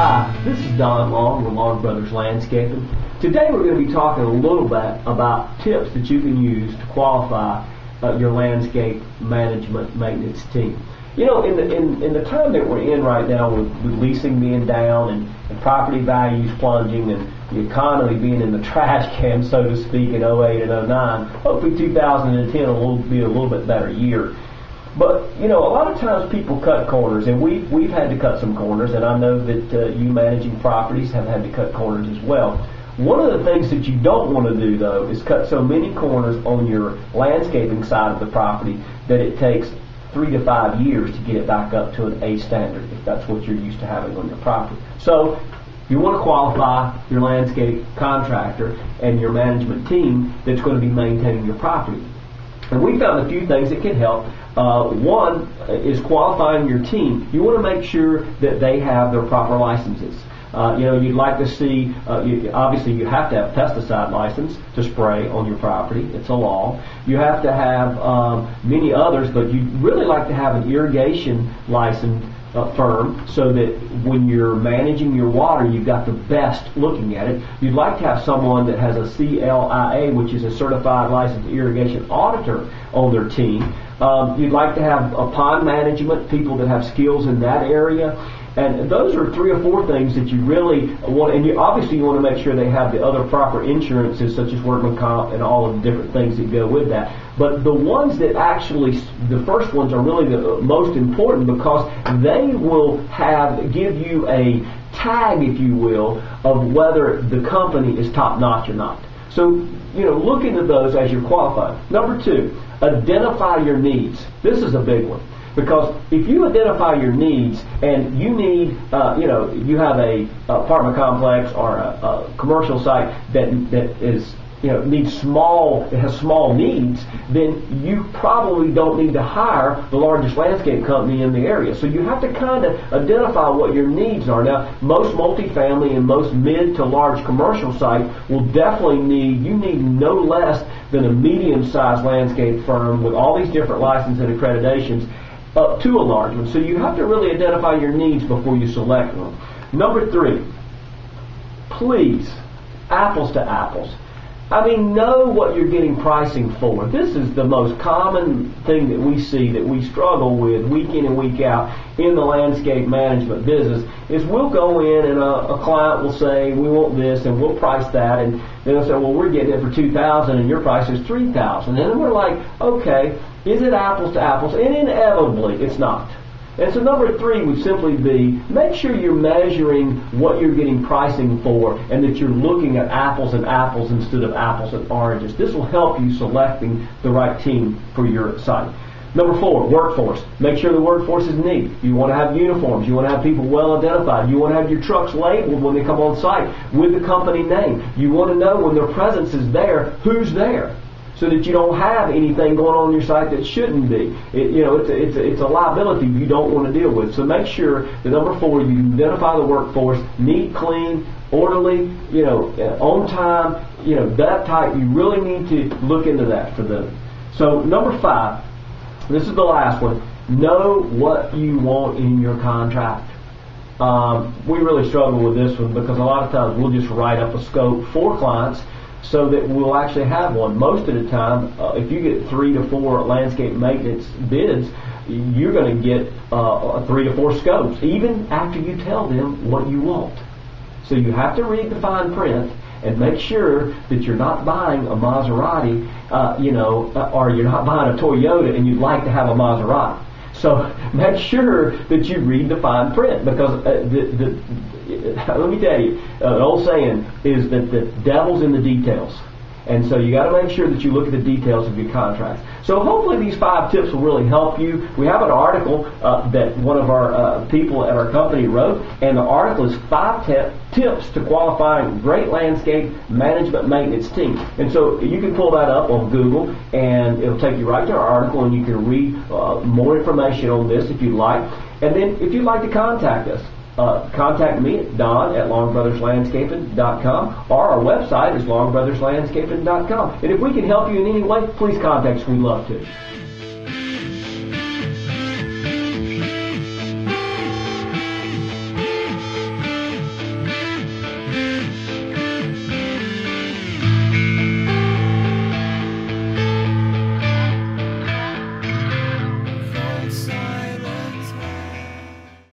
Hi, this is Don Long with Long Brothers Landscaping. Today we're going to be talking a little bit about tips that you can use to qualify your landscape management maintenance team. You know, in the time that we're in right now with leasing being down and property values plunging and the economy being in the trash can, so to speak, in '08 and '09, hopefully 2010 will be a little bit better year. But, you know, a lot of times people cut corners, and we've had to cut some corners, and I know that you managing properties have had to cut corners as well. One of the things that you don't want to do, though, is cut so many corners on your landscaping side of the property that it takes 3 to 5 years to get it back up to an A standard, if that's what you're used to having on your property. So, you want to qualify your landscape contractor and your management team that's going to be maintaining your property. And we found a few things that can help. One is qualifying your team. You want to make sure that they have their proper licenses. You know, you'd like to see, obviously you have to have a pesticide license to spray on your property. It's a law. You have to have many others, but you'd really like to have an irrigation license firm so that when you're managing your water, you've got the best looking at it. You'd like to have someone that has a CLIA, which is a certified licensed irrigation auditor, on their team. You'd like to have a pond management, people that have skills in that area. And those are 3 or 4 things that you really want, and obviously you want to make sure they have the other proper insurances such as workman comp and all of the different things that go with that. But the ones that actually, the first ones are really the most important because they will give you a tag, if you will, of whether the company is top notch or not. So, you know, look into those as you're qualified. Number 2, identify your needs. This is a big one. Because if you identify your needs and you need, you know, you have a apartment complex or a commercial site that is, you know, it has small needs, then you probably don't need to hire the largest landscape company in the area. So you have to kind of identify what your needs are. Now, most multifamily and most mid to large commercial sites will definitely you need no less than a medium-sized landscape firm with all these different licenses and accreditations up to a large one. So you have to really identify your needs before you select one. Number 3, please, apples to apples. I mean, know what you're getting pricing for. This is the most common thing that we see that we struggle with week in and week out in the landscape management business is we'll go in and a client will say, we want this, and we'll price that, and then they'll say, well, we're getting it for $2,000 and your price is $3,000. And then we're like, okay, is it apples to apples? And inevitably, it's not. And so number 3 would simply be, make sure you're measuring what you're getting pricing for and that you're looking at apples and apples instead of apples and oranges. This will help you selecting the right team for your site. Number 4, workforce. Make sure the workforce is neat. You want to have uniforms. You want to have people well identified. You want to have your trucks labeled when they come on site with the company name. You want to know when their presence is there, who's there, so that you don't have anything going on your site that shouldn't be. You know, it's a liability you don't want to deal with. So make sure that number 4, you identify the workforce, neat, clean, orderly, you know, on time, you know, that type. You really need to look into that for them. So number 5, this is the last one. Know what you want in your contract. We really struggle with this one because a lot of times we'll just write up a scope for clients so that we'll actually have one. Most of the time, if you get 3 to 4 landscape maintenance bids, you're going to get 3 to 4 scopes, even after you tell them what you want. So you have to read the fine print and make sure that you're not buying a Maserati, you know, or you're not buying a Toyota and you'd like to have a Maserati. So make sure that you read the fine print because let me tell you, an old saying is that the devil's in the details. And so you got to make sure that you look at the details of your contracts. So hopefully these 5 tips will really help you. We have an article that one of our people at our company wrote, and the article is 5 tips to qualifying a great landscape management maintenance team. And so you can pull that up on Google, and it'll take you right to our article, and you can read more information on this if you'd like. And then if you'd like to contact us, contact me at don@longbrotherslandscaping.com, or our website is longbrotherslandscaping.com. And if we can help you in any way, please contact us. We'd love to.